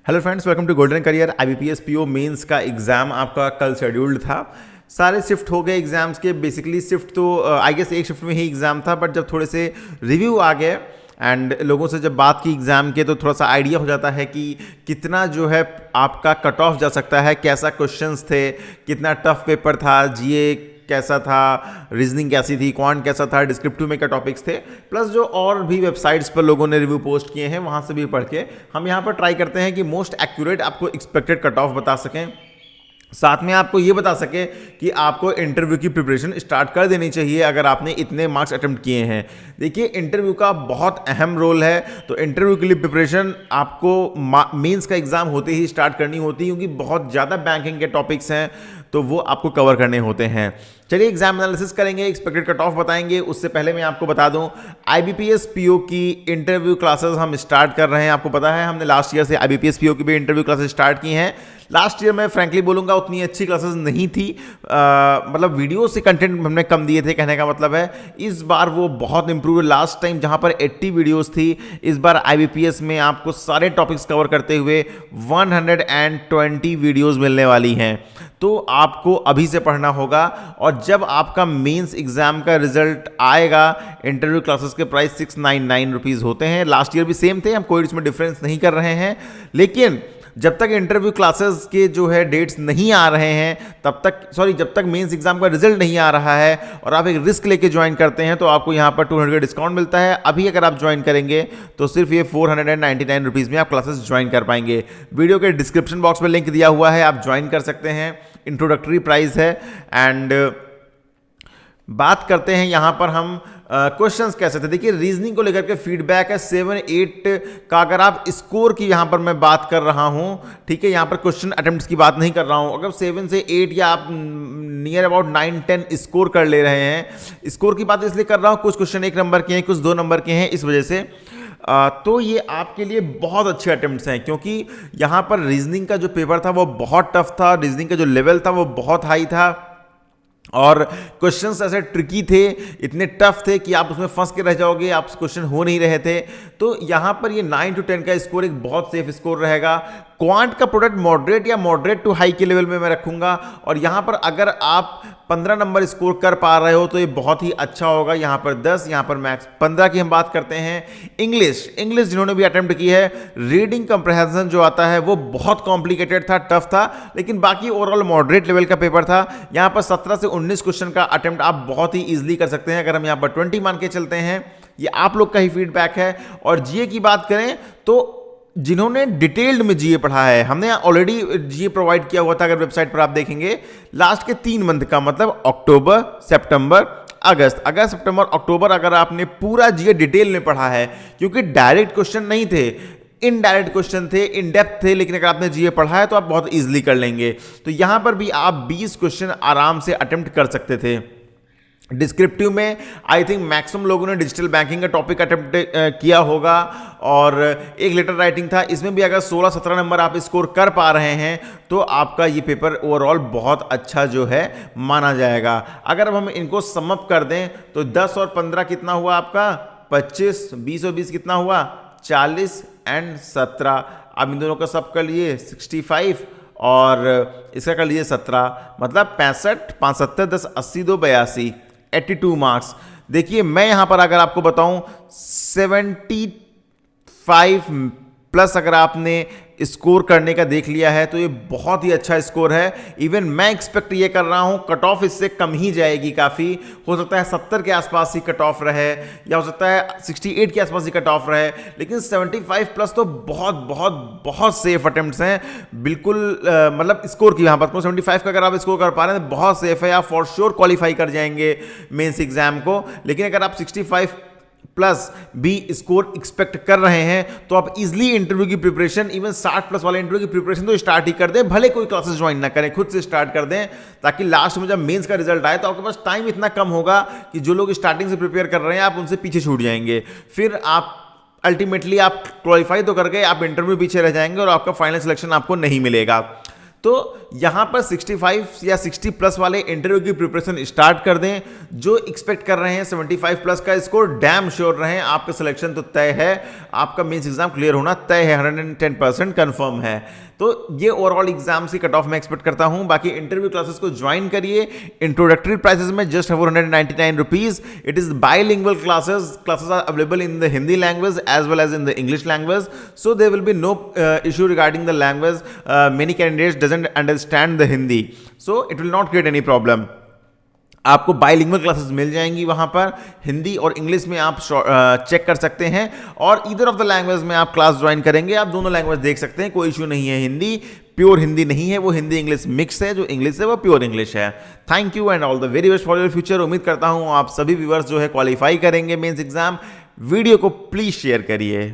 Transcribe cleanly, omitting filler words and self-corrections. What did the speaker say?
Hello friends, welcome to golden career. IBPS PO mains का exam आपका कल scheduled था। सारे शिफ्ट हो गए एग्ज़ाम्स के। बेसिकली शिफ्ट तो आई गेस एक शिफ्ट में ही एग्ज़ाम था, बट जब थोड़े से रिव्यू आ गए एंड लोगों से जब बात की एग्ज़ाम के, तो थोड़ा सा आइडिया हो जाता है कि कितना जो है आपका कट ऑफ जा सकता है, कैसा क्वेश्चंस थे, कितना टफ पेपर था, जीए कैसा था, रीजनिंग कैसी थी, क्वांट कैसा था, डिस्क्रिप्टिव में क्या टॉपिक्स थे, प्लस जो और भी वेबसाइट्स पर लोगों ने रिव्यू पोस्ट किए हैं वहाँ से भी पढ़ के हम यहाँ पर ट्राई करते हैं कि मोस्ट एक्यूरेट आपको एक्सपेक्टेड कट ऑफ बता सकें, साथ में आपको ये बता सके कि आपको इंटरव्यू की प्रिपरेशन स्टार्ट कर देनी चाहिए अगर आपने इतने मार्क्स अटेम्प्ट किए हैं। देखिए, इंटरव्यू का बहुत अहम रोल है, तो इंटरव्यू के लिए प्रिपरेशन आपको मेंस का एग्जाम होते ही स्टार्ट करनी होती है, क्योंकि बहुत ज़्यादा बैंकिंग के टॉपिक्स हैं तो वो आपको कवर करने होते हैं। चलिए एग्जाम एनालिसिस करेंगे, एक्सपेक्टेड कट ऑफ बताएंगे। उससे पहले मैं आपको बता दूं, IBPS PO की इंटरव्यू क्लासेस हम स्टार्ट कर रहे हैं। आपको पता है हमने लास्ट ईयर से IBPS PO की भी इंटरव्यू क्लासेस स्टार्ट की हैं। लास्ट ईयर मैं फ्रैंकली बोलूँगा उतनी अच्छी क्लासेस नहीं थी, मतलब वीडियो से कंटेंट हमने कम दिए थे, कहने का मतलब है। इस बार वो बहुत इंप्रूव है। लास्ट टाइम जहाँ पर 80 वीडियोस थी, इस बार IBPS में आपको सारे टॉपिक्स कवर करते हुए 120 वीडियोस मिलने वाली हैं। तो आपको अभी से पढ़ना होगा, और जब आपका मेंस एग्जाम का रिजल्ट आएगा, इंटरव्यू क्लासेस के प्राइस 699 रुपीज़ होते हैं। लास्ट ईयर भी सेम थे, हम कोई इसमें डिफरेंस नहीं कर रहे हैं। लेकिन जब तक इंटरव्यू क्लासेस के जो है डेट्स नहीं आ रहे हैं, जब तक मेंस एग्जाम का रिजल्ट नहीं आ रहा है और आप एक रिस्क लेके ज्वाइन करते हैं, तो आपको यहाँ पर 200 का डिस्काउंट मिलता है। अभी अगर आप ज्वाइन करेंगे तो सिर्फ ये 499 रुपीज़ में आप क्लासेस ज्वाइन कर पाएंगे। वीडियो के डिस्क्रिप्शन बॉक्स में लिंक दिया हुआ है, आप ज्वाइन कर सकते हैं। इंट्रोडक्टरी प्राइस है। एंड बात करते हैं यहाँ पर हम क्वेश्चंस कैसे थे। देखिए, रीजनिंग को लेकर के फीडबैक है 7-8 का। अगर आप स्कोर की यहाँ पर मैं बात कर रहा हूँ, ठीक है, यहाँ पर क्वेश्चन अटेम्प्ट्स की बात नहीं कर रहा हूँ। अगर 7 से 8 या आप नियर अबाउट 9-10 स्कोर कर ले रहे हैं, स्कोर की बात इसलिए कर रहा हूँ, कुछ क्वेश्चन 1 नंबर के हैं, कुछ 2 नंबर के हैं, इस वजह से तो ये आपके लिए बहुत अच्छे अटेम्प्ट्स हैं, क्योंकि यहाँ पर रीजनिंग का जो पेपर था वो बहुत टफ था, रीजनिंग का जो लेवल था वो बहुत हाई था, और क्वेश्चंस ऐसे ट्रिकी थे, इतने टफ थे कि आप उसमें फंस के रह जाओगे, आप क्वेश्चन हो नहीं रहे थे। तो यहाँ पर ये 9 to 10 का स्कोर एक बहुत सेफ स्कोर रहेगा। क्वांट का प्रोडक्ट मॉडरेट या मॉडरेट टू हाई के लेवल में मैं रखूंगा, और यहाँ पर अगर आप 15 नंबर स्कोर कर पा रहे हो तो ये बहुत ही अच्छा होगा। यहाँ पर 10, यहाँ पर मैक्स 15 की हम बात करते हैं। इंग्लिश जिन्होंने भी अटेम्प्ट की है, रीडिंग कंप्रहेंशन जो आता है वो बहुत कॉम्प्लिकेटेड था, टफ था, लेकिन बाकी ओवरऑल मॉडरेट लेवल का पेपर था। यहाँ पर 17 से 19 क्वेश्चन का अटेम्प्ट आप बहुत ही ईजिली कर सकते हैं। अगर हम यहाँ पर 20 मान के चलते हैं, ये आप लोग का ही फीडबैक है। और जीए की बात करें तो जिन्होंने डिटेल्ड में जीए पढ़ा है, हमने ऑलरेडी जीए प्रोवाइड किया हुआ था। अगर वेबसाइट पर आप देखेंगे, लास्ट के 3 मंथ का, मतलब अक्टूबर, सितंबर, अगस्त, सितंबर, अक्टूबर, अगर आपने पूरा जीए डिटेल में पढ़ा है, क्योंकि डायरेक्ट क्वेश्चन नहीं थे, इनडायरेक्ट क्वेश्चन थे, इन डेप्थ थे, लेकिन अगर आपने जीए पढ़ा है तो आप बहुत इजीली कर लेंगे। तो यहां पर भी आप 20 क्वेश्चन आराम से अटेम्प्ट कर सकते थे। डिस्क्रिप्टिव में आई थिंक मैक्सिमम लोगों ने डिजिटल बैंकिंग का टॉपिक अटेम्प्ट किया होगा, और एक लेटर राइटिंग था, इसमें भी अगर 16-17 नंबर आप स्कोर कर पा रहे हैं तो आपका ये पेपर ओवरऑल बहुत अच्छा जो है माना जाएगा। अगर अब हम इनको सम अप कर दें तो 10 और 15 कितना हुआ आपका, 25, 20 और 20 कितना हुआ, 40 एंड 17। अब इन दोनों का सब कर लिए 65 और इसका कर लीजिए 17, मतलब 65, 5 7 10 80 2 82, 82 मार्क्स। देखिए, मैं यहां पर अगर आपको बताऊं 75 प्लस अगर आपने स्कोर करने का देख लिया है तो ये बहुत ही अच्छा स्कोर है। इवन मैं एक्सपेक्ट ये कर रहा हूं कट ऑफ इससे कम ही जाएगी, काफ़ी हो सकता है 70 के आसपास ही कट ऑफ रहे, या हो सकता है 68 के आसपास ही कट ऑफ रहे, लेकिन 75 प्लस तो बहुत बहुत बहुत सेफ अटेम्प्ट्स हैं। बिल्कुल मतलब स्कोर की यहाँ बात करूँ, 75 का अगर आप स्कोर कर पा रहे हैं तो बहुत सेफ है, आप फॉर श्योर क्वालिफाई कर जाएंगे मेंस एग्जाम को। लेकिन अगर आप 65 प्लस भी स्कोर एक्सपेक्ट कर रहे हैं तो आप इजीली इंटरव्यू की प्रिपरेशन, इवन 60 प्लस वाले इंटरव्यू की प्रिपरेशन तो स्टार्ट ही कर दें, भले कोई क्लासेस ज्वाइन ना करें, खुद से स्टार्ट कर दें, ताकि लास्ट में जब मेंस का रिजल्ट आए तो आपके पास टाइम इतना कम होगा कि जो लोग स्टार्टिंग से प्रिपेयर कर रहे हैं आप उनसे पीछे छूट जाएंगे। फिर आप अल्टीमेटली आप क्वालिफाई तो कर गए, आप इंटरव्यू पीछे रह जाएंगे और आपका फाइनल सिलेक्शन आपको नहीं मिलेगा। तो यहाँ पर 65 या 60 प्लस वाले इंटरव्यू की प्रिपरेशन स्टार्ट कर दें। जो एक्सपेक्ट कर रहे हैं 75 प्लस का स्कोर, डैम श्योर रहें आपका सिलेक्शन तो तय है, आपका मेंस एग्जाम क्लियर होना तय है, 110% कंफर्म है। तो ये ओवरऑल एग्जाम की कट ऑफ मैं एक्सपेक्ट करता हूं। बाकी इंटरव्यू क्लासेस को ज्वाइन करिए, इंट्रोडक्टरी प्राइसेस में just 499 rupees. It is bilingual classes are available in the Hindi language as well as in the English language, so there will be no issue regarding the language. Many candidates doesn't understand the Hindi, so it will not create any problem. आपको bilingual classes मिल जाएंगी वहां पर, हिंदी और English में आप check कर सकते हैं, और ईदर ऑफ द लैंग्वेज में आप क्लास ज्वाइन करेंगे, आप दोनों लैंग्वेज देख सकते हैं, कोई इशू नहीं है। हिंदी प्योर हिंदी नहीं है, वो हिंदी इंग्लिश मिक्स है, जो इंग्लिश है वो प्योर इंग्लिश है। Thank you and all the very best for your future. उम्मीद करता हूं आप सभी व्यूअर्स जो है क्वालिफाई करेंगे मेंस एग्जाम। वीडियो को प्लीज शेयर करिए।